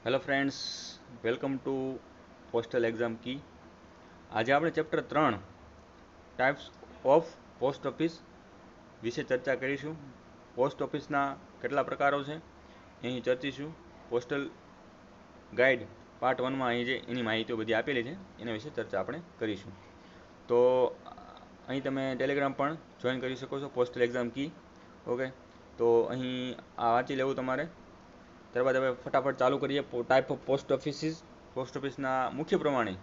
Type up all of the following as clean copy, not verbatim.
Hello friends, welcome to postal exam key. આજે આપણે chapter 3 types of post office વિશે ચર્ચા કરીશું. પોસ્ટ ઓફિસના કેટલા પ્રકારો છે અહીં ચર્ચીશું. પોસ્ટલ ગાઈડ પાર્ટ 1માં અહીં જે એની માહિતીઓ બધી આપેલી છે એના વિશે ચર્ચા આપણે કરીશું. તો અહીં તમે ટેલિગ્રામ પણ જોઈન કરી શકો છો, પોસ્ટલ એક્ઝામ કી. ઓકે, તો અહીં આ વાંચી લેવું તમારે. ત્યારબાદ હવે ફટાફટ ચાલુ કરીએ. Type of post offices. Post ઓફિસના મુખ્ય પ્રમાણે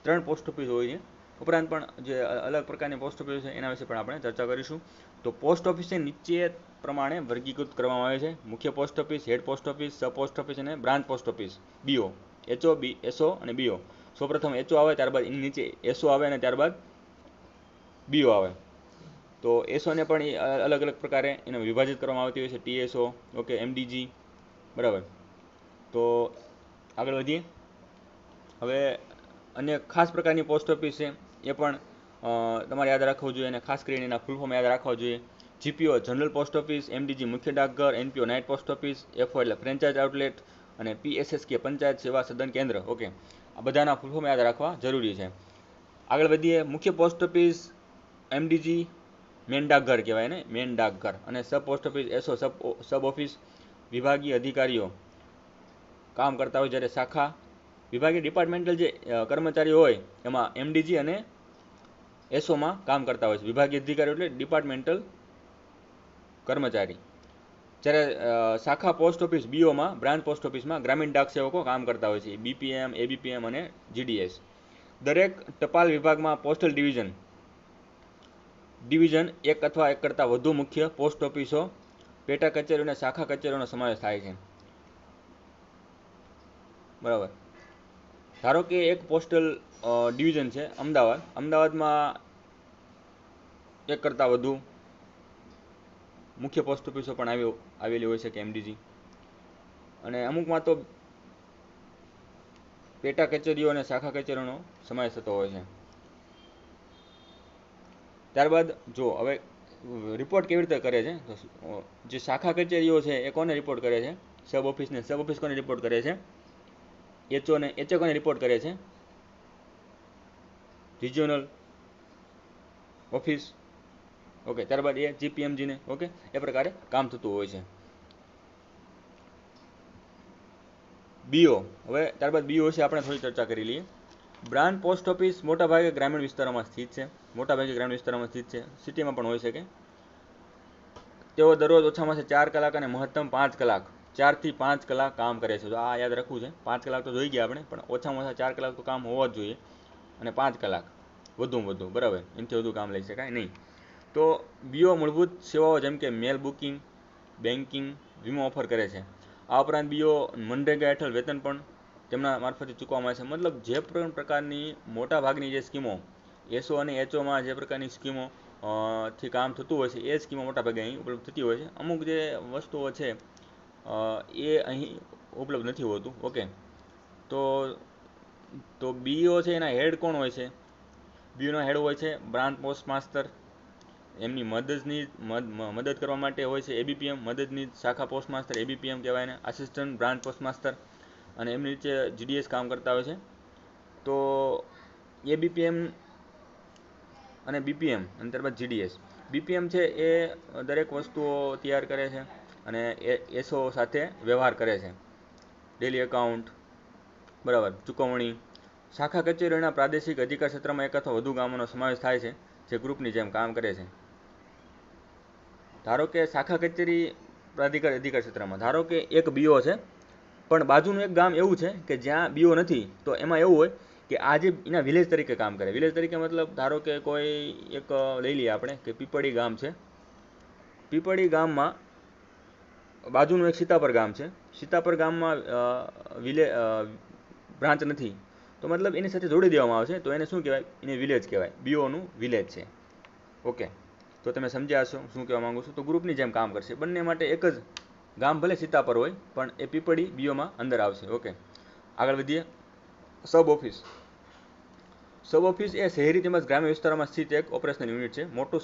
3 પોસ્ટ ઓફિસ હોય છે. ઉપરાંત પણ જે અલગ પ્રકારની પોસ્ટ ઓફિસ છે એના વિશે પણ આપણે ચર્ચા કરીશું. તો પોસ્ટ ઓફિસને નીચે પ્રમાણે વર્ગીકૃત કરવામાં આવે છે: મુખ્ય post office, head post office, sub post office અને branch post office. BO, HO, SO અને બીઓ. સૌપ્રથમ એચઓ આવે, ત્યારબાદ એની નીચે એસઓ આવે અને ત્યારબાદ બીઓ આવે. તો એસઓને પણ અલગ અલગ પ્રકારે એને વિભાજિત કરવામાં આવતી હોય છે: ટીએસઓ, ઓકે, એમડીજી, બરાબર. તો આગળ વધીએ. હવે અન્ય ખાસ પ્રકારની પોસ્ટ ઓફિસ છે એ પણ તમારે યાદ રાખવું જોઈએ, અને ખાસ કરીને એના ફૂલ ફોર્મ યાદ રાખવા જોઈએ. જીપીઓ જનરલ પોસ્ટ ઓફિસ, એમડીજી મુખ્ય Dakghar, એનપીઓ night post office, FO એટલે ફ્રેન્ચાઇઝ આઉટલેટ અને પીએસએસકે પંચાયત સેવા સદન કેન્દ્ર. ઓકે, આ બધાના ફૂલ ફોર્મ યાદ રાખવા જરૂરી છે. આગળ વધીએ. મુખ્ય પોસ્ટ ઓફિસ એમડીજી મેન ડાકઘર કહેવાય ને, મેન ડાકઘર. અને સબ પોસ્ટ ઓફિસ એસઓ સબ ઓફિસ વિભાગીય અધિકારીઓ કામ કરતા હોય, જ્યારે શાખા વિભાગીય ડિપાર્ટમેન્ટલ જે કર્મચારીઓ હોય એમાં એમડીજી અને એસઓમાં કામ કરતા હોય છે. વિભાગીય અધિકારીઓ એટલે ડિપાર્ટમેન્ટલ કર્મચારી. જ્યારે શાખા પોસ્ટ ઓફિસ બીઓમાં, બ્રાન્ચ પોસ્ટ ઓફિસમાં ગ્રામીણ ડાક સેવકો કામ કરતા હોય છે, બીપીએમ, એબીપીએમ અને જીડીએસ. દરેક ટપાલ વિભાગમાં પોસ્ટલ ડિવિઝન એક અથવા એક કરતાં વધુ મુખ્ય પોસ્ટ ઓફિસો, પેટા કચેરીઓ અને શાખા કચેરીઓનો સમાવેશ થાય છે, બરાબર. ધારો કે એક પોસ્ટલ ડિવિઝન છે અમદાવાદમાં એક કરતાં વધુ મુખ્ય પોસ્ટ ઓફિસો પણ આવેલી હોય છે કે એમડીજી, અને અમુકમાં તો પેટા કચેરીઓ અને શાખા કચેરીઓનો સમાવેશ થતો હોય છે. ત્યારબાદ જો હવે રિપોર્ટ કેવી રીતે કરે છે, તો જે શાખા કચેરીઓ છે એ કોને રિપોર્ટ કરે છે? સબ ઓફિસને. સબ ઓફિસ કોને રિપોર્ટ કરે છે? એચઓ કોને રિપોર્ટ કરે છે? Regional office. ઓકે, ત્યારબાદ એ જીપીએમજીને. ઓકે, એ પ્રકારે કામ થતું હોય છે. બીઓ. હવે ત્યારબાદ બીઓ વિશે આપણે થોડી ચર્ચા કરી લઈએ. બ્રાન્ચ પોસ્ટ ઓફિસ મોટાભાગે ગ્રામીણ વિસ્તારોમાં સ્થિત છે. સિટીમાં પણ હોઈ શકે. તેઓ દરરોજ ઓછામાં ઓછા 4 કલાક અને મહત્તમ 5 કલાક, 4 થી 5 કલાક કામ કરે છે. તો આ યાદ રાખવું છે. 5 કલાક તો જોઈ ગયા આપણે, પણ ઓછામાં ઓછા 4 કલાક તો કામ હોવા જ જોઈએ, અને 5 કલાક વધુમાં વધુ, બરાબર. એનાથી વધુ કામ લઈ શકાય નહીં. તો બીઓ મૂળભૂત સેવાઓ જેમ કે મેલ બુકિંગ, બેન્કિંગ, વીમો ઓફર કરે છે. આ ઉપરાંત બીઓ મનરેગા હેઠળ વેતન પણ તેમના મારફતે ચૂકવવામાં આવે છે. મતલબ જે પણ પ્રકારની મોટાભાગની જે સ્કીમો એસઓ અને એચઓમાં જે પ્રકારની સ્કીમો થી કામ થતું હોય છે એ સ્કીમો મોટાભાગે અહીં ઉપલબ્ધ થતી હોય છે. અમુક જે વસ્તુઓ છે એ અહીં ઉપલબ્ધ નથી હોતું. ઓકે, તો બીઓ છે એના હેડ કોણ હોય છે? બીઓના હેડ હોય છે બ્રાન્ચ પોસ્ટ માસ્ટર. એમની મદદ કરવા માટે હોય છે એબીપીએમ, મદદની શાખા પોસ્ટ માસ્ટર, એબીપીએમ કહેવાય ને, આસિસ્ટન્ટ બ્રાન્ચ પોસ્ટ માસ્ટર. અને એમની નીચે જીડીએસ કામ કરતા હોય છે. તો એબીપીએમ અને બીપીએમ અને ત્યારબાદ જીડીએસ. બીપીએમ છે એ દરેક વસ્તુઓ તૈયાર કરે છે અને એસઓ સાથે વ્યવહાર કરે છે, ડેલી એકાઉન્ટ, બરાબર, ચૂકવણી. શાખા કચેરીઓના પ્રાદેશિક અધિકાર ક્ષેત્રમાં એક અથવા વધુ ગામોનો સમાવેશ થાય છે જે ગ્રુપની જેમ કામ કરે છે. ધારો કે શાખા કચેરી અધિકાર ક્ષેત્રમાં ધારો કે એક બીઓ છે, પણ બાજુનું એક ગામ એવું છે કે જ્યાં બીઓ નથી. તો એમાં એવું હોય કે આ જે એના વિલેજ તરીકે કામ કરે. વિલેજ તરીકે મતલબ ધારો કે કોઈ એક લઈ લઈએ આપણે કે પીપળી ગામ છે. પીપળી ગામમાં બાજુનું એક સીતાપર ગામ છે. સીતાપર ગામમાં બ્રાન્ચ નથી, તો મતલબ એની સાથે જોડી દેવામાં આવશે. તો એને શું કહેવાય? એને વિલેજ કહેવાય. બીઓનું વિલેજ છે. ઓકે, તો તમે સમજ્યા હશો શું કહેવા માગું છું. તો ગ્રુપની જેમ કામ કરશે. બંને માટે એક જ ગામ ભલે સીતાપર હોય, પણ એ પીપળી બીઓમાં અંદર આવશે. ઓકે, આગળ વધીએ. સબ ઓફિસ. સબ ઓફિસ એ શહેરી તેમજ ગ્રામ્ય વિસ્તારોમાં સ્થિત એક ઓપરેશનલ યુનિટ છે. મોટું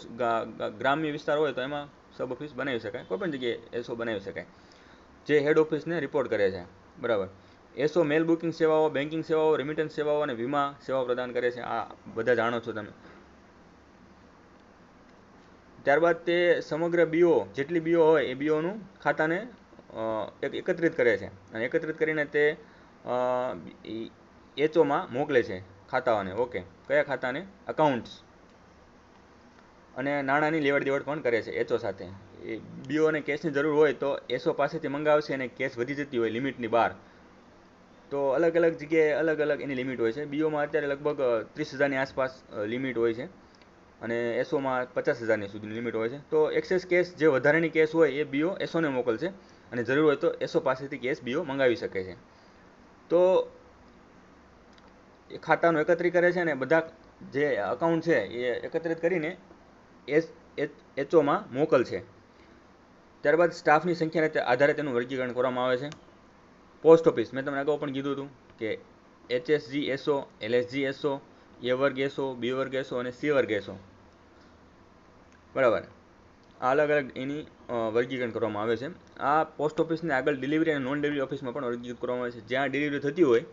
ગ્રામ્ય વિસ્તાર હોય તો એમાં સબ ઓફિસ બનાવી શકાય, કોઈ પણ જગ્યાએ એસો બનાવી શકાય, જે હેડ ઓફિસને રિપોર્ટ કરે છે, બરાબર. એસો મેલ બુકિંગ સેવાઓ, બેન્કિંગ સેવાઓ, રેમિટન્સ સેવાઓ અને વીમા સેવાઓ પ્રદાન કરે છે. આ બધા જાણો છો તમે. ત્યારબાદ તે સમગ્ર બીઓ જેટલી બીઓ હોય એ બીઓનું ખાતાને એકત્રિત કરે છે અને એકત્રિત કરીને તે એચઓમાં મોકલે છે ખાતાઓને. ઓકે, કયા ખાતાને? અકાઉન્ટ્સ. અને નાણાંની લેવડ દેવડ પણ કરે છે એચઓ સાથે. એ બીઓને કેશની જરૂર હોય તો એસો પાસેથી મંગાવશે અને કેશ વધી જતી હોય લિમિટની બહાર તો અલગ અલગ જગ્યાએ અલગ અલગ એની લિમિટ હોય છે. બીઓમાં અત્યારે લગભગ 30,000ની આસપાસ લિમિટ હોય છે અને એસોમાં 50,000ની સુધીની લિમિટ હોય છે. તો એક્સેસ કેશ જે વધારાની કેશ હોય એ બીઓ એસોને મોકલશે અને જરૂર હોય તો એસો પાસેથી કેશ બીઓ મંગાવી શકે છે. તો એ ખાતાનું એકત્રિત કરે છે અને બધા જે અકાઉન્ટ છે એ એકત્રિત કરીને એચઓમાં મોકલશે. ત્યારબાદ સ્ટાફની સંખ્યાને આધારે તેનું વર્ગીકરણ કરવામાં આવે છે. પોસ્ટ ઓફિસ મેં તમને અગાઉ પણ કીધું હતું કે HSG એસો, LSG એસો, એ વર્ગ એસો, બી વર્ગ એસો અને સી વર્ગ એસો. બરાબર, આ અલગ અલગ એની વર્ગીકરણ કરવામાં આવે છે. આ પોસ્ટ ઓફિસને આગળ ડિલિવરી અને નોન ડિલિવરી ઓફિસમાં પણ વર્ગીકૃત કરવામાં આવે છે. જ્યાં ડિલિવરી થતી હોય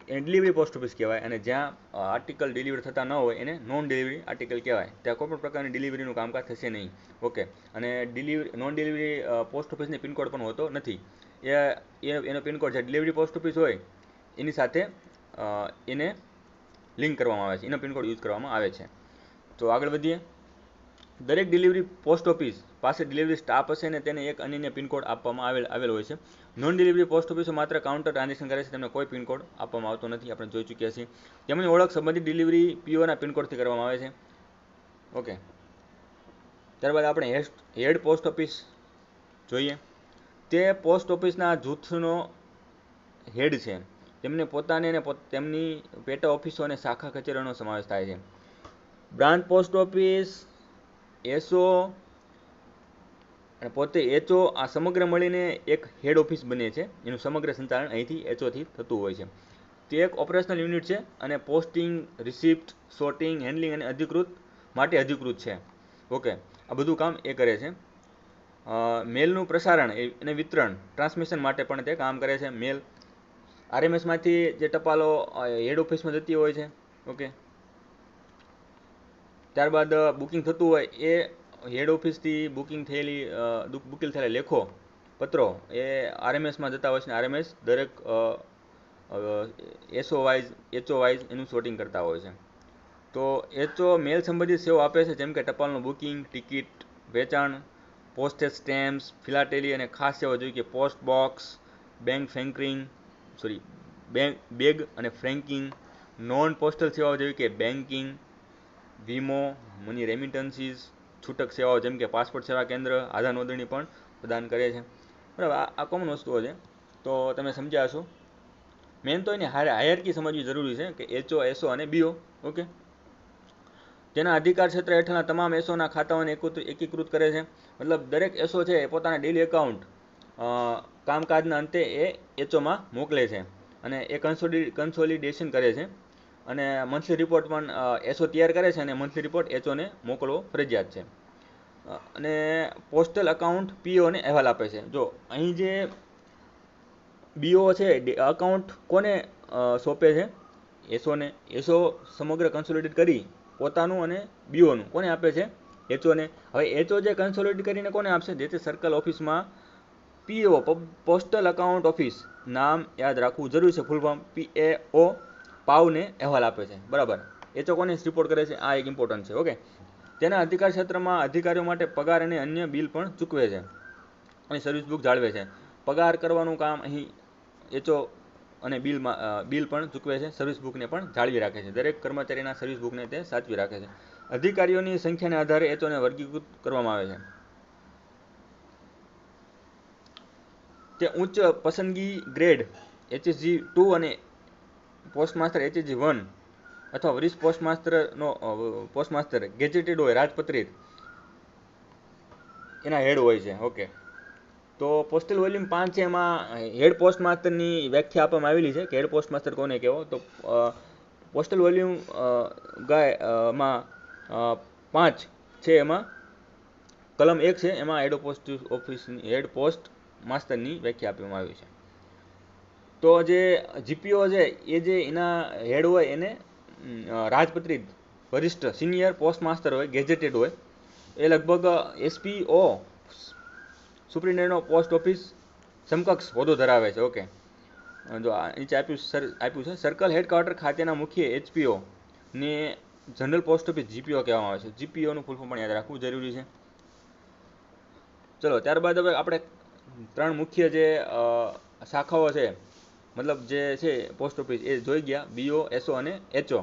એને ડિલિવરી પોસ્ટ ઓફિસ કહેવાય અને જ્યાં આર્ટિકલ ડિલિવરી થતા ન હોય એને નોન ડિલિવરી આર્ટિકલ કહેવાય. ત્યાં કોઈ પણ પ્રકારની ડિલિવરીનું કામકાજ થશે નહીં. ઓકે, અને નોન ડિલિવરી પોસ્ટ ઓફિસની પિનકોડ પણ હોતો નથી. એનો પિનકોડ છે ડિલિવરી પોસ્ટ ઓફિસ હોય એની સાથે એને લિંક કરવામાં આવે છે, એનો પિનકોડ યુઝ કરવામાં આવે છે. તો આગળ વધીએ. દરેક ડિલિવરી પોસ્ટ ઓફિસ પાસે ડિલિવરી સ્ટાફ હશે અને તેને એક અનન્ય પિનકોડ આપવામાં આવેલ હોય છે. નોન ડિલિવરી પોસ્ટ ઓફિસો માત્ર કાઉન્ટર ટ્રાન્ઝેક્શન કરે છે, તેમને કોઈ પિનકોડ આપવામાં આવતો નથી. આપણે જોઈ ચૂક્યા છીએ. તેમની ઓળખ સંબંધિત ડિલિવરી પીઓના પિનકોડથી કરવામાં આવે છે. ઓકે, ત્યારબાદ આપણે હેડ પોસ્ટ ઓફિસ જોઈએ. તે પોસ્ટ ઓફિસના જૂથનો હેડ છે. તેમને પોતાની અને તેમની પેટા ઓફિસો અને શાખા કચેરીઓનો સમાવેશ થાય છે. બ્રાન્ચ પોસ્ટ ઓફિસ, એસો અને પોતે એચઓ આ સમગ્ર મળીને એક હેડ ઓફિસ બને છે. એનું સમગ્ર સંચાલન અહીંથી એચઓથી થતું હોય છે. તે એક ઓપરેશનલ યુનિટ છે અને પોસ્ટિંગ, રિસિપ્ટ, સોર્ટિંગ, હેન્ડલિંગ અને અધિકૃત માટે અધિકૃત છે. ઓકે, આ બધું કામ એ કરે છે. મેલનું પ્રસારણ અને વિતરણ, ટ્રાન્સમિશન માટે પણ તે કામ કરે છે. મેલ આરએમએસમાંથી જે ટપાલો હેડ ઓફિસમાં જતી હોય છે. ઓકે, ત્યારબાદ બુકિંગ થતું હોય એ હેડ ઓફિસથી બુકિંગ થયેલા લેખો, પત્રો એ આરએમએસમાં જતા હોય છે. આરએમએસ દરેક એસો વાઇઝ, એચઓ વાઇઝ એનું શોર્ટિંગ કરતા હોય છે. તો એચઓ મેલ સંબંધિત સેવાઓ આપે છે, જેમ કે ટપાલનું બુકિંગ, ટિકિટ, વેચાણ, પોસ્ટેજ સ્ટેમ્પ્સ, ફિલાટેલી અને ખાસ સેવાઓ જેવી કે પોસ્ટ બોક્સ, બેગ અને ફ્રેન્કિંગ, નોન પોસ્ટલ સેવાઓ જેવી કે બેન્કિંગ, વીમો, મની રેમિટન્સીસ, છૂટક સેવાઓ જેમ કે પાસપોર્ટ સેવા કેન્દ્ર, આધાર નોંધણી પણ પ્રદાન કરે છે. બરાબર, આ કોમન વસ્તુઓ છે. તો તમે સમજ્યા હશો. મેન તો એની હાયરકી સમજવી જરૂરી છે કે એચઓ, એસો અને બીઓ. ઓકે, તેના અધિકાર ક્ષેત્ર હેઠળના તમામ એસોના ખાતાઓને એકીકૃત કરે છે. મતલબ દરેક એસો છે એ પોતાના ડેલી એકાઉન્ટ કામકાજના અંતે એ એચઓમાં મોકલે છે અને એ કન્સોલિડેશન કરે છે અને મંથલી રિપોર્ટ પણ એસો તૈયાર કરે છે અને મંથલી રિપોર્ટ એચઓને મોકલવો ફરજિયાત છે. અને પોસ્ટલ અકાઉન્ટ પીઓને અહેવાલ આપે છે. જો અહીં જે બીઓ છે અકાઉન્ટ કોને સોંપે છે? એસોને. એસો સમગ્ર કન્સોલિડેટ કરી પોતાનું અને બીઓનું કોને આપે છે? એચઓને. હવે એચઓ જે કન્સોલિડેટ કરીને કોને આપશે? જે તે સર્કલ ઓફિસમાં પીઓ, પોસ્ટલ અકાઉન્ટ ઓફિસ નામ યાદ રાખવું જરૂરી છે. ફૂલ ફોર્મ PAO પાવને અહેવાલ આપે છે. બરાબર, એચઓ કોને રિપોર્ટ કરે છે? આ એક ઇમ્પોર્ટન્ટ છે. ઓકે, તેના અધિકાર ક્ષેત્રમાં અધિકારીઓ માટે પગાર અને અન્ય બિલ પણ ચૂકવે છે અને સર્વિસ બુક જાળવે છે. પગાર કરવાનું કામ અહીં એચઓ અને બિલ પણ ચૂકવે છે, સર્વિસ બુકને પણ જાળવી રાખે છે. દરેક કર્મચારીના સર્વિસ બુકને તે સાચવી રાખે છે. અધિકારીઓની સંખ્યાને આધારે એચઓને વર્ગીકૃત કરવામાં આવે છે. તે ઉચ્ચ પસંદગી ગ્રેડ HSG2 અને પોસ્ટમાસ્ટર HSG1 અથવા વરિષ્ઠ પોસ્ટમાસ્ટર ગેજેટેડ હોય, રાજપત્રિત એના હેડ હોય છે. ઓકે, તો પોસ્ટલ વોલ્યુમ 5 છે એમાં હેડ પોસ્ટમાસ્ટરની વ્યાખ્યા આપવામાં આવેલી છે કે હેડ પોસ્ટમાસ્ટર કોને કહેવો. તો પોસ્ટલ વોલ્યુમ માં 5 છે એમાં કલમ 1 છે એમાં હેડ પોસ્ટ માસ્ટરની વ્યાખ્યા આપવામાં આવી છે. તો જે જીપીઓ છે એ જે એના હેડ હોય એને રાજપત્રિત વરિષ્ઠ સિનિયર પોસ્ટ માસ્ટર હોય, ગેજેટેડ હોય, એ લગભગ SpO superintendent of post office સમકક્ષ હોદ્દો ધરાવે છે. ઓકે, જો નીચે આપ્યું છે સર્કલ હેડક્વાર્ટર ખાતેના મુખ્ય એચપીઓ ને જનરલ પોસ્ટ ઓફિસ જીપીઓ કહેવામાં આવે છે. જીપીઓનું ફૂલ ફોર્મ પણ યાદ રાખવું જરૂરી છે. ચલો ત્યારબાદ હવે આપણે 3 મુખ્ય જે શાખાઓ છે, મતલબ જે છે પોસ્ટ ઓફિસ, એ જોઈ ગયા, બીઓ, એસઓ અને એચઓ.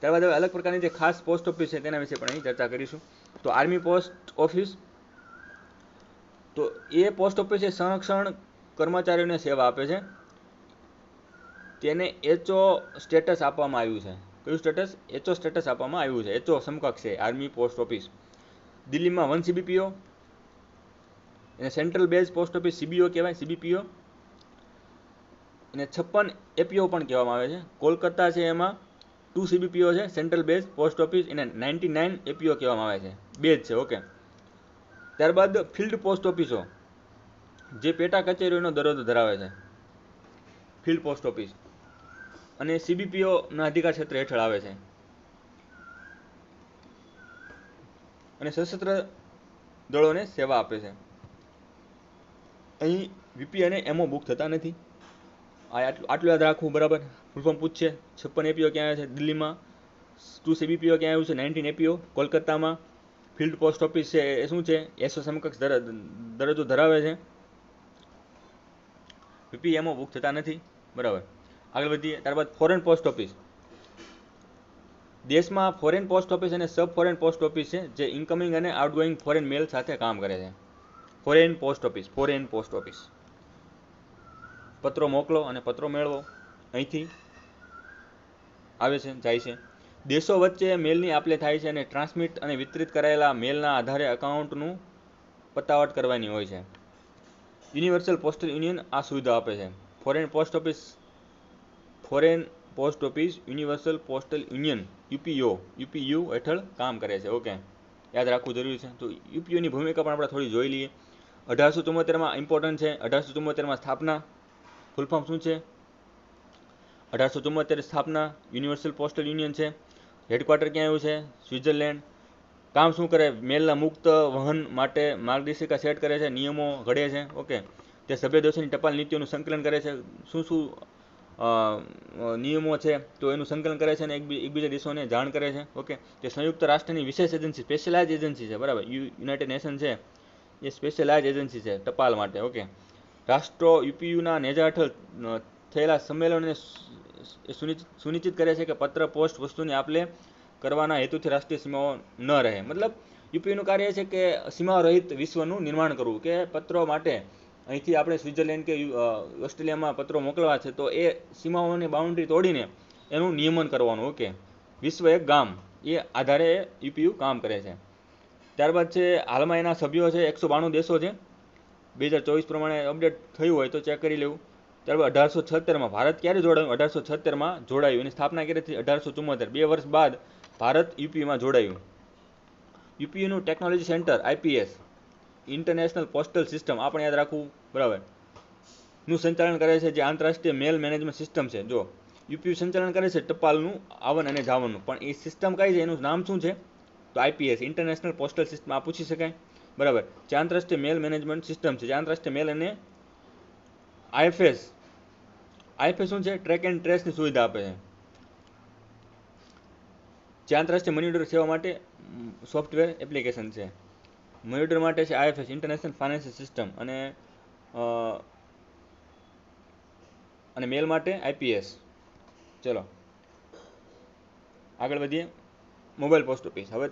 ત્યારબાદ હવે અલગ પ્રકારની જે ખાસ પોસ્ટ ઓફિસ છે તેના વિશે પણ અહીં ચર્ચા કરીશું. તો આર્મી પોસ્ટ ઓફિસ, તો એ પોસ્ટ ઓફિસ એ સંરક્ષણ કર્મચારીઓને સેવા આપે છે. તેને એચઓ સ્ટેટસ આપવામાં આવ્યું છે. કયું સ્ટેટસ? એચઓ સ્ટેટસ આપવામાં આવ્યું છે. એચઓ સમકક્ષ છે આર્મી પોસ્ટ ઓફિસ. દિલ્હીમાં 1 સીબીપીઓ, એને સેન્ટ્રલ બેઝ પોસ્ટ ઓફિસ સીબીઓ કહેવાય, સીબીપીઓ. એને 56 એપીઓ પણ કહેવામાં આવે છે. કોલકાતા છે એમાં 2 સીબીપીઓ છે, સેન્ટ્રલ બેઝ પોસ્ટ ઓફિસ, એને 99 એપીઓ કહેવામાં આવે છે, બેઝ છે. ઓકે, ત્યારબાદ ફિલ્ડ પોસ્ટ ઓફિસો, જે પેટા કચેરીઓનો દરજ્જો ધરાવે છે, ફિલ્ડ પોસ્ટ ઓફિસ, અને સીબીપીઓના અધિકાર ક્ષેત્ર હેઠળ આવે છે. અને સશસ્ત્ર દળોને સેવા આપે છે. અહીં વીપી અને એમઓ બુક થતા નથી. આટલું યાદ રાખવું, બરાબર. ફૂલ ફોર્મ પૂછશે. 56 એપીઓ ક્યાં આવે છે? દિલ્હીમાં. 2 સીબીપીઓ ક્યાં આવ્યું છે? 19 એપીઓ કોલકાતામાં. ફિલ્ડ પોસ્ટ ઓફિસ છે એ શું છે? એસો સમકક્ષ દરજ્જો ધરાવે છે. વીપી એમઓ બુક થતા નથી, બરાબર. આગળ વધીએ. ત્યારબાદ ફોરેન પોસ્ટ ઓફિસ. દેશમાં ફોરેન પોસ્ટ ઓફિસ અને સબ ફોરેન પોસ્ટ ઓફિસ છે, જે ઇનકમિંગ અને આઉટગોઈંગ ફોરેન મેલ સાથે કામ કરે છે. Foreign post office, foreign post office. પત્રો મોકલો અને પત્રો મેળવો અહીંથી આવે છે, જાય છે. દેશો વચ્ચે મેલની આપલે થાય છે અને ટ્રાન્સમિટ અને વિતરિત કરાયેલા મેલના આધારે એકાઉન્ટનું પતાવટ કરવાની હોય છે. યુનિવર્સલ પોસ્ટલ યુનિયન આ સુવિધા આપે છે. Foreign post office, foreign post office universal postal union UPU હેઠળ કામ કરે છે. ઓકે, યાદ રાખવું જરૂરી છે. તો યુપીયુની ભૂમિકા પણ આપણે થોડી જોઈ લઈએ. 1874માં ઇમ્પોર્ટન્ટ છે. 1874માં સ્થાપના. ફૂલ ફોર્મ શું છે? 1874 સ્થાપના. યુનિવર્સલ પોસ્ટલ યુનિયન છે. હેડક્વાર્ટર ક્યાં આવ્યું છે? સ્વિટ્ઝરલેન્ડ. કામ શું કરે? મેલના મુક્ત વહન માટે માર્ગદર્શિકા સેટ કરે છે, નિયમો ઘડે છે. ઓકે, તે સભ્ય દેશોની ટપાલ નીતિઓનું સંકલન કરે છે. શું શું નિયમો છે તો એનું સંકલન કરે છે અને એકબીજા દેશોને જાણ કરે છે. ઓકે, તે સંયુક્ત રાષ્ટ્રની વિશેષ એજન્સી, સ્પેશિયલાઇઝ એજન્સી છે, બરાબર. યુનાઇટેડ નેશન છે એ સ્પેશિયલાઇઝ એજન્સી છે ટપાલ માટે. ઓકે, રાષ્ટ્રો યુપીયુના નેજા હેઠળ થયેલા સંમેલનોને સુનિશ્ચિત કરે છે કે પત્ર પોસ્ટ વસ્તુની આપલે કરવાના હેતુથી રાષ્ટ્રીય સીમાઓ ન રહે. મતલબ યુપીયુનું કાર્ય છે કે સીમાઓ રહિત વિશ્વનું નિર્માણ કરવું, કે પત્રો માટે અહીંથી આપણે સ્વિટ્ઝરલેન્ડ કે ઓસ્ટ્રેલિયામાં પત્રો મોકલવા છે તો એ સીમાઓની બાઉન્ડ્રી તોડીને એનું નિયમન કરવાનું. ઓકે, વિશ્વ એક ગામ, એ આધારે યુપીયુ કામ કરે છે. ત્યારબાદ છે હાલમાં એના સભ્યો છે 192 દેશો છે. 2024 પ્રમાણે અપડેટ થયું હોય તો ચેક કરી લેવું. ત્યારબાદ 1876માં ભારત ક્યારે જોડાયું? 1876માં જોડાયું. એની સ્થાપના કરી હતી 1874. 2 વર્ષ બાદ ભારત યુપીયુમાં જોડાયું. યુપીયુનું technology centre IPS, international postal system, આ પણ યાદ રાખવું, બરાબર, નું સંચાલન કરે છે, જે આંતરરાષ્ટ્રીય મેલ મેનેજમેન્ટ સિસ્ટમ છે. જો યુપીયુ સંચાલન કરે છે ટપાલનું આવન અને જાવનનું, પણ એ સિસ્ટમ કઈ છે, એનું નામ શું છે? તો આઈપીએસ, ઇન્ટરનેશનલ પોસ્ટલ સિસ્ટમ. આ પૂછી શકાય, બરાબર. જે આંતરરાષ્ટ્રીય મેલ મેનેજમેન્ટ સિસ્ટમ છે, જે આંતરરાષ્ટ્રીય મેલ અને આઈએફએસ શું છે? ટ્રેક એન્ડ ટ્રેસની સુવિધા આપે છે. જે આંતરરાષ્ટ્રીય મની ઓર્ડર સેવા માટે સોફ્ટવેર એપ્લિકેશન છે. મની ઓર્ડર માટે છે આઈએફએસ, ઇન્ટરનેશનલ ફાઇનાન્શિયલ સિસ્ટમ, અને મેલ માટે આઈપીએસ. ચલો આગળ વધીએ. Mobile post office. હવે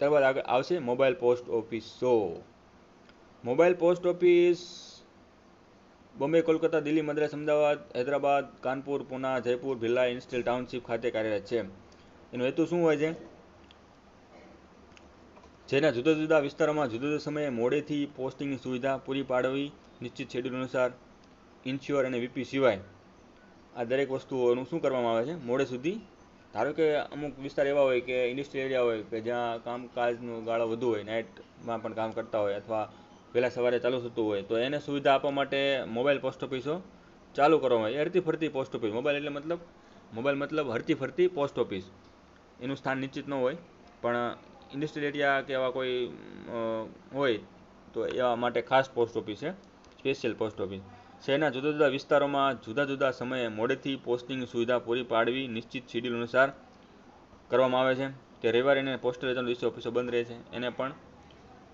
ત્યારબાદ આગળ આવશે મોબાઈલ પોસ્ટ ઓફિસો. Mobile post office Bombay, Kolkata, Delhi, Madras, Ahmedabad, Hyderabad, Kanpur, Pune, Jaipur, Bhilai industrial township ખાતે કાર્યરત છે. એનો હેતુ શું હોય છે? જેના જુદા જુદા વિસ્તારોમાં જુદા જુદા સમયે મોડેથી પોસ્ટિંગની સુવિધા પૂરી પાડવી, નિશ્ચિત શેડ્યુલ અનુસાર. ઇન્શ્યોર અને વીપી સિવાય આ દરેક વસ્તુઓનું શું કરવામાં આવે છે? મોડે સુધી. ધારો કે અમુક વિસ્તાર એવા હોય કે ઇન્ડસ્ટ્રીયલ એરિયા હોય કે જ્યાં કામકાજનો ગાળો વધુ હોય, નાઇટમાં પણ કામ કરતા હોય અથવા વહેલા સવારે ચાલુ થતું હોય, તો એને સુવિધા આપવા માટે મોબાઈલ પોસ્ટ ઓફિસો ચાલુ કરવામાં આવે. એ હરતી ફરતી પોસ્ટ ઓફિસ. મોબાઈલ મતલબ હરતી ફરતી પોસ્ટ ઓફિસ. એનું સ્થાન નિશ્ચિત ન હોય, પણ ઇન્ડસ્ટ્રીયલ એરિયા કે એવા કોઈ હોય તો એવા માટે ખાસ પોસ્ટ ઓફિસ છે, સ્પેશિયલ પોસ્ટ ઓફિસ. શહેરના જુદા જુદા વિસ્તારોમાં જુદા જુદા સમયે મોડેથી પોસ્ટિંગ સુવિધા પૂરી પાડવી નિશ્ચિત શેડ્યુલ અનુસાર કરવામાં આવે છે. તે રવિવારે અને પોસ્ટલ રજાના દિવસે ઓફિસો બંધ રહે છે. એને પણ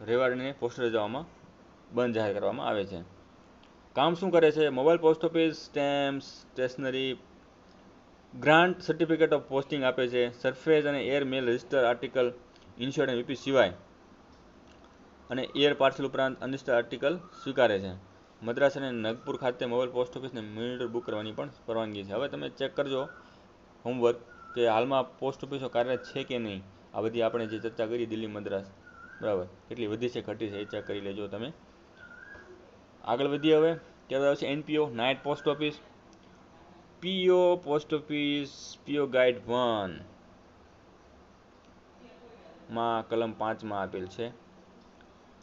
રવિવારે અને પોસ્ટલ રજાઓમાં બંધ જાહેર કરવામાં આવે છે. કામ શું કરે છે? Mobile post office stamp, stationery, grant certificate of posting આપે છે. સરફેસ અને air mail register article, insured અને વીપી સિવાય અને એર પાર્સલ ઉપરાંત અનિશ્ચિત આર્ટિકલ સ્વીકારે છે. મદ્રાસ અને નાગપુર ખાતે મોબાઈલ પોસ્ટ ઓફિસને મિનિટર બુક કરવાની પણ પરવાનગી છે. હવે તમે ચેક કરજો હોમવર્ક કે હાલમાં પોસ્ટ ઓફિસો કાર્યરત છે કે નહીં. આ બધી આપણે જે ચર્ચા કરી દિલ્હી, મદ્રાસ, બરાબર, કેટલી વધી છે ઘટી છે એ ચેક કરી લેજો તમે. આગળ વધીએ હવે. ત્યારબાદ આવશે એનપીઓ, નાઇટ પોસ્ટ ઓફિસ. પીઓ પોસ્ટ ઓફિસ, પીઓ ગાઈડ 1 માં કલમ 5માં આપેલ છે.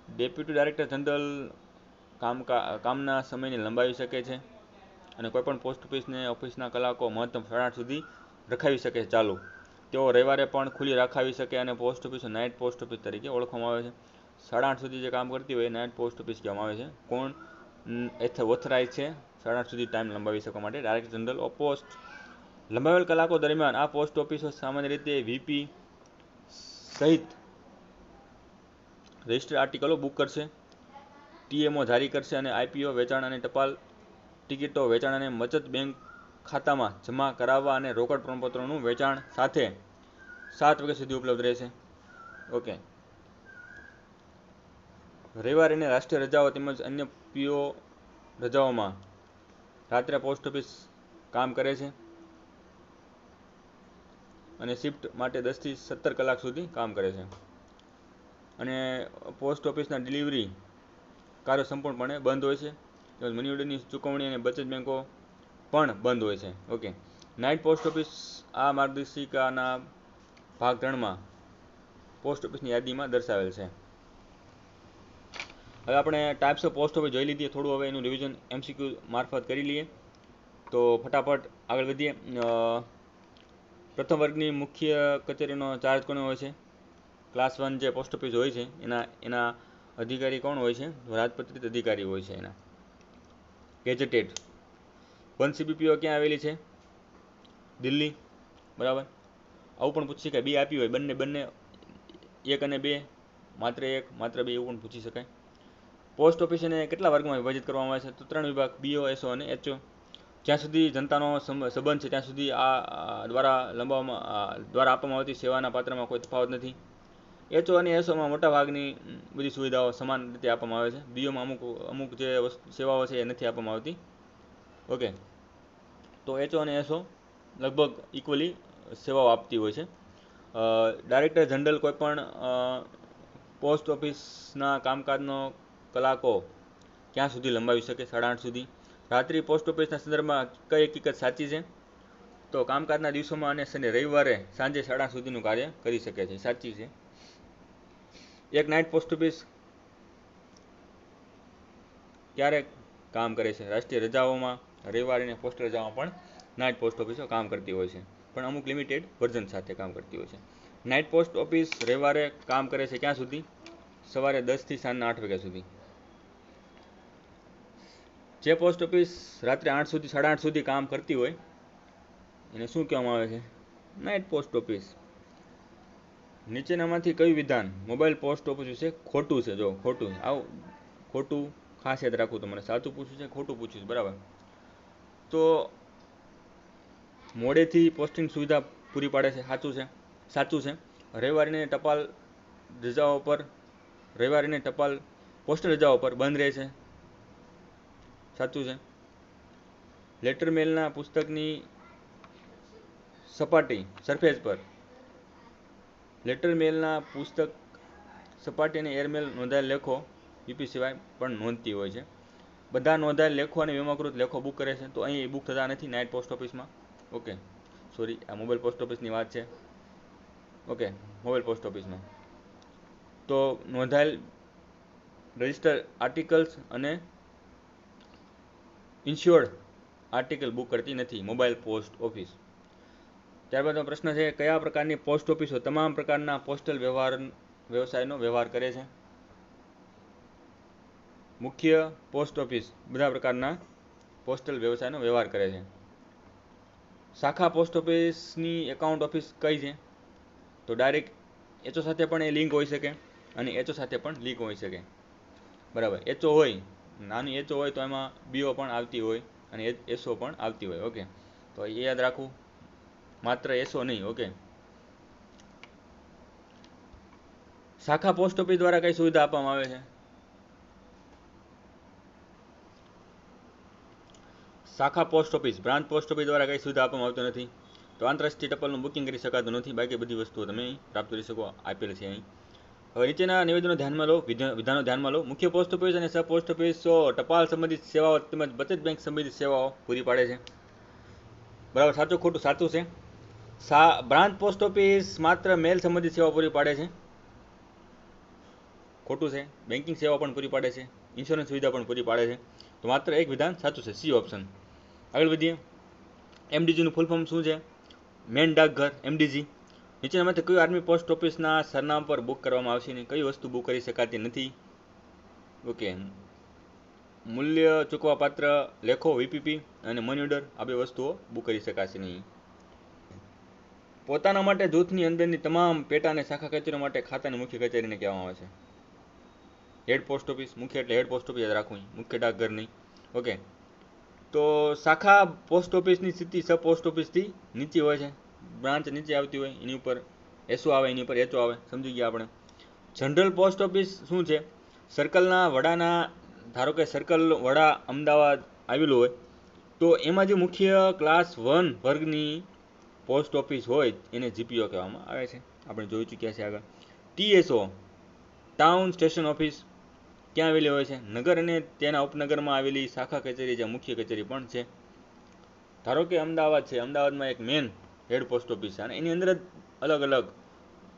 ડેપ્યુટી ડાયરેક્ટર જનરલ કામના સમયને લંબાવી શકે છે અને કોઈપણ પોસ્ટ ઓફિસના કલાકો મહત્તમ 8:30 સુધી રખાવી શકે છે ચાલુ. તેઓ રવિવારે પણ ખુલ્લી રાખાવી શકે અને પોસ્ટ ઓફિસો નાઇટ પોસ્ટ ઓફિસ તરીકે ઓળખવામાં આવે છે. 8:30 સુધી જે કામ કરતી હોય નાઇટ પોસ્ટ ઓફિસ કહેવામાં આવે છે. કોણ ઓથરાઇઝ છે 8:30 સુધી ટાઈમ લંબાવી શકવા માટે? Director general of post. લંબાવેલ કલાકો દરમિયાન આ પોસ્ટ ઓફિસો સામાન્ય રીતે વીપી સહિત રજિસ્ટર આર્ટિકલો બુક કરશે, ટીએમઓ જારી કરશે અને આઈપીઓ, વેચાણ અને ટપાલ ટિકિટો, વેચાણ અને બચત બેંક ખાતામાં જમા કરાવવા અને રોકડ પ્રમાણપત્રોનું વેચાણ સાથે 7 વાગ્યા સુધી ઉપલબ્ધ રહેશે. ઓકે. રવિવાર અને રાષ્ટ્રીય રજાઓ તેમજ અન્ય પીઓ રજાઓમાં રાત્રે પોસ્ટ ઓફિસ કામ કરે છે અને શિફ્ટ માટે 10 થી 17 કલાક સુધી કામ કરે છે. અને પોસ્ટ ઓફિસના ડિલિવરી કાર્યો સંપૂર્ણપણે બંધ હોય છે. તેમજ મની ઓર્ડરની ચૂકવણી અને બચત બેંકો પણ બંધ હોય છે. ઓકે. નાઇટ પોસ્ટ ઓફિસ આ માર્ગદર્શિકાના ભાગ 3માં પોસ્ટ ઓફિસની યાદીમાં દર્શાવેલ છે. હવે આપણે ટાઈપ્સ ઓફ પોસ્ટ ઓફિસ જોઈ લીધી. થોડું હવે એનું રિવિઝન એમસીક્યુ મારફત કરી લઈએ. તો ફટાફટ આગળ વધીએ. પ્રથમ વર્ગની મુખ્ય કચેરીનો ચાર્જ કોને હોય છે? ક્લાસ 1 જે પોસ્ટ ઓફિસ હોય છે એના અધિકારી કોણ હોય છે? રાજપત્રિત અધિકારી હોય છે એના, ગેજેટેડ. 1 સીબીપીઓ ક્યાં આવેલી છે? દિલ્હી, બરાબર. આવું પણ પૂછી શકાય, 2 આપી હોય, બંને 1 અને 2, માત્ર 1, માત્ર 2, એવું પણ પૂછી શકાય. પોસ્ટ ઓફિસને કેટલા વર્ગમાં વિભાજિત કરવામાં આવે છે? તો 3 વિભાગ, બીઓ, એસઓ અને એચઓ. જ્યાં સુધી જનતાનો સંબંધ છે ત્યાં સુધી આ દ્વારા આપવામાં આવતી સેવાના પાત્રમાં કોઈ તફાવત નથી. એચઓ અને એસઓમાં મોટાભાગની બધી સુવિધાઓ સમાન રીતે આપવામાં આવે છે. બીઓમાં અમુક જે સેવાઓ છે એ નથી આપવામાં આવતી. ઓકે. તો એચઓ અને એસઓ લગભગ ઇક્વલી સેવાઓ આપતી હોય છે. ડાયરેક્ટર જનરલ કોઈપણ પોસ્ટ ઓફિસના કામકાજનો કલાકો ક્યાં સુધી લંબાવી શકે? 8:30 સુધી. રાત્રિ પોસ્ટ ઓફિસના સંદર્ભમાં કઈ હકીકત સાચી છે? તો કામકાજના દિવસોમાં અને શનિ રવિવારે સાંજે 8:30 સુધીનું કાર્ય કરી શકે છે, સાચી છે. એક નાઇટ પોસ્ટ ઓફિસ ક્યારે કામ કરે છે? રાષ્ટ્રીય રજાઓમાં, રવિવારે અને પોસ્ટ રજાઓમાં પણ નાઇટ પોસ્ટ ઓફિસો કામ કરતી હોય છે, પણ અમુક લિમિટેડ વર્ઝન સાથે કામ કરતી હોય છે. નાઇટ પોસ્ટ ઓફિસ રવિવારે કામ કરે છે ક્યાં સુધી? સવારે 10 થી સાંજના 8 વાગ્યા સુધી. જે પોસ્ટ ઓફિસ રાત્રે 8:30 સુધી કામ કરતી હોય એને શું કહેવામાં આવે છે? Night post office. નીચેનામાંથી કયું વિધાન મોબાઈલ પોસ્ટ ઓફિસ વિશે ખોટું છે? જો ખોટું, આવું ખોટું ખાસ યાદ રાખવું તમારે. સાચું પૂછ્યું છે, ખોટું પૂછ્યું છે, બરાબર. તો મોડેથી પોસ્ટિંગ સુવિધા પૂરી પાડે છે, સાચું છે. રવિવારની ટપાલ પોસ્ટલ રજાઓ પર બંધ રહે છે, સાચું છે. લેટર મેલના પુસ્તકની સરફેસ પર લેટર મેલના પુસ્તક સપાટી અને એરમેલ નોંધાયેલ લેખો વીપી સિવાય પણ નોંધતી હોય છે. બધા નોંધાયેલ લેખો અને વીમાકૃત લેખો બુક કરે છે. તો અહીં બુક થતા નથી નાઇટ પોસ્ટ ઓફિસમાં. ઓકે, સોરી, આ મોબાઈલ પોસ્ટ ઓફિસની વાત છે. ઓકે, મોબાઈલ પોસ્ટ ઓફિસમાં તો નોંધાયેલ રજિસ્ટર આર્ટિકલ્સ અને ઇન્સ્યોર્ડ આર્ટિકલ બુક કરતી નથી, મોબાઈલ પોસ્ટ ઓફિસ. ત્યારબાદનો પ્રશ્ન છે, કયા પ્રકારની પોસ્ટ ઓફિસો તમામ પ્રકારના પોસ્ટલ વ્યવસાયનો વ્યવહાર કરે છે? મુખ્ય પોસ્ટ ઓફિસ બધા પ્રકારના પોસ્ટલ વ્યવસાયનો વ્યવહાર કરે છે. શાખા પોસ્ટ ઓફિસની એકાઉન્ટ ઓફિસ કઈ છે? તો ડાયરેક્ટ એચઓ સાથે પણ એ લિંક હોઈ શકે અને એચઓ સાથે પણ લિંક હોઈ શકે. બરાબર, એચઓ હોય, નાની એચઓ હોય તો એમાં બીઓ પણ આવતી હોય અને એસઓ પણ આવતી હોય. ઓકે, તો એ યાદ રાખવું, માત્ર એસઓ નહીં. ઓકે, શાખા પોસ્ટ ઓફિસ દ્વારા કઈ સુવિધા આપવામાં આવે છે? શાખા post office, branch post office દ્વારા કઈ સુવિધા આપવામાં આવતી નથી? તો આંતરરાષ્ટ્રીય ટપાલનું બુકિંગ કરી શકાતું નથી, બાકી બધી વસ્તુઓ તમે પ્રાપ્ત કરી શકો, આપેલ છે અહીં. હવે નીચેના નિવેદનો ધ્યાનમાં લો, વિધાનો ધ્યાનમાં લો. મુખ્ય પોસ્ટ ઓફિસ અને સબ પોસ્ટ ઓફિસો ટપાલ સંબંધિત સેવાઓ તેમજ બચત બેંક સંબંધિત સેવાઓ પૂરી પાડે છે. બરાબર, સાચું ખોટું? સાચું છે. બ્રાન્ચ પોસ્ટ ઓફિસ માત્ર મેલ સંબંધિત સેવા પૂરી પાડે છે. ખોટું છે. બેન્કિંગ સેવા પણ પૂરી પાડે છે, ઇન્સ્યોરન્સ સુવિધા પણ પૂરી પાડે છે. તો માત્ર એક વિધાન સાચું છે, સી ઓપ્શન. આગળ વધીએ. એમડીજીનું ફૂલ ફોર્મ શું છે? મેન ડાકઘર, એમડીજી. નીચેનામાંથી કયું આર્મી પોસ્ટ ઓફિસના સરનામા પર બુક કરવામાં આવશે નહીં? કઈ વસ્તુ બુક કરી શકાતી નથી? ઓકે, મૂલ્ય ચૂકવા પાત્ર લેખો, વીપીપી અને મની ઓર્ડર, આ બે વસ્તુઓ બુક કરી શકાશે નહીં. પોતાના માટે જૂથની અંદરની તમામ પેટા અને શાખા કચેરીઓ માટે ખાતાની મુખ્ય કચેરીને કહેવામાં આવે છે. હેડ પોસ્ટ ઓફિસ, મુખ્ય એટલે હેડ પોસ્ટ ઓફિસ યાદ રાખવું, મુખ્ય ડાકઘર નહીં. ઓકે, તો શાખા પોસ્ટ ઓફિસની સ્થિતિ સબ પોસ્ટ ઓફિસથી નીચે હોય છે. બ્રાન્ચ નીચે આવતી હોય, એની ઉપર એસઓ આવે, એની ઉપર એચઓ આવે. સમજી ગયા આપણે. જનરલ પોસ્ટ ઓફિસ શું છે? સર્કલના વડાના, ધારો કે સર્કલ વડા અમદાવાદ આવેલું હોય તો એમાં જે મુખ્ય ક્લાસ 1 વર્ગની પોસ્ટ ઓફિસ હોય એને જીપીઓ કહેવામાં આવે છે. આપણે જોઈ ચૂક્યા છે આગળ. ટીએસઓ, ટાઉન સ્ટેશન ઓફિસ, ક્યાં આવેલી હોય છે? નગર અને તેના ઉપનગરમાં આવેલી શાખા કચેરી જે મુખ્ય કચેરી પણ છે. ધારો કે અમદાવાદ છે, અમદાવાદમાં એક મેન હેડ પોસ્ટ ઓફિસ છે અને એની અંદર જ અલગ અલગ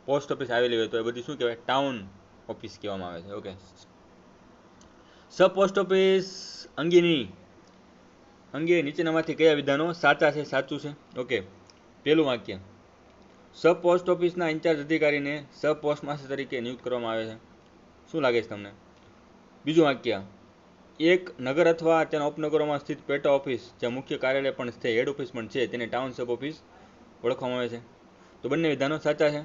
પોસ્ટ ઓફિસ આવેલી હોય તો એ બધી શું કહેવાય? ટાઉન ઓફિસ કહેવામાં આવે છે. ઓકે, સબ પોસ્ટ ઓફિસ અંગે નીચેનામાંથી કયા વિધાનો સાચા છે, સાચું છે? ઓકે, પહેલું વાક્ય, સબ પોસ્ટ ઓફિસના ઇન્ચાર્જ અધિકારીને સબ પોસ્ટ માસ્ટર તરીકે નિયુક્ત કરવામાં આવે છે. શું લાગે છે તમને? બીજું વાક્ય, એક નગર અથવા તેના ઉપનગરોમાં સ્થિત પેટા ઓફિસ જ્યાં મુખ્ય કાર્યાલય પણ છે, હેડ ઓફિસ પણ છે, તેને ટાઉન સબ ઓફિસ ઓળખવામાં આવે છે. તો બંને વિધાનો સાચા છે.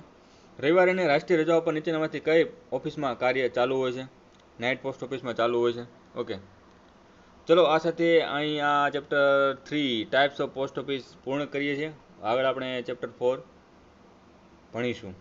રવિવારે અને રાષ્ટ્રીય રજાઓ પર નીચેનામાંથી કઈ ઓફિસમાં કાર્ય ચાલુ હોય છે? નાઇટ પોસ્ટ ઓફિસમાં ચાલુ હોય છે. ઓકે, ચલો આ સાથે અહીં આ chapter 3 types of post office પૂર્ણ કરીએ છીએ. આગળ આપણે ચેપ્ટર 4 ભણીશું.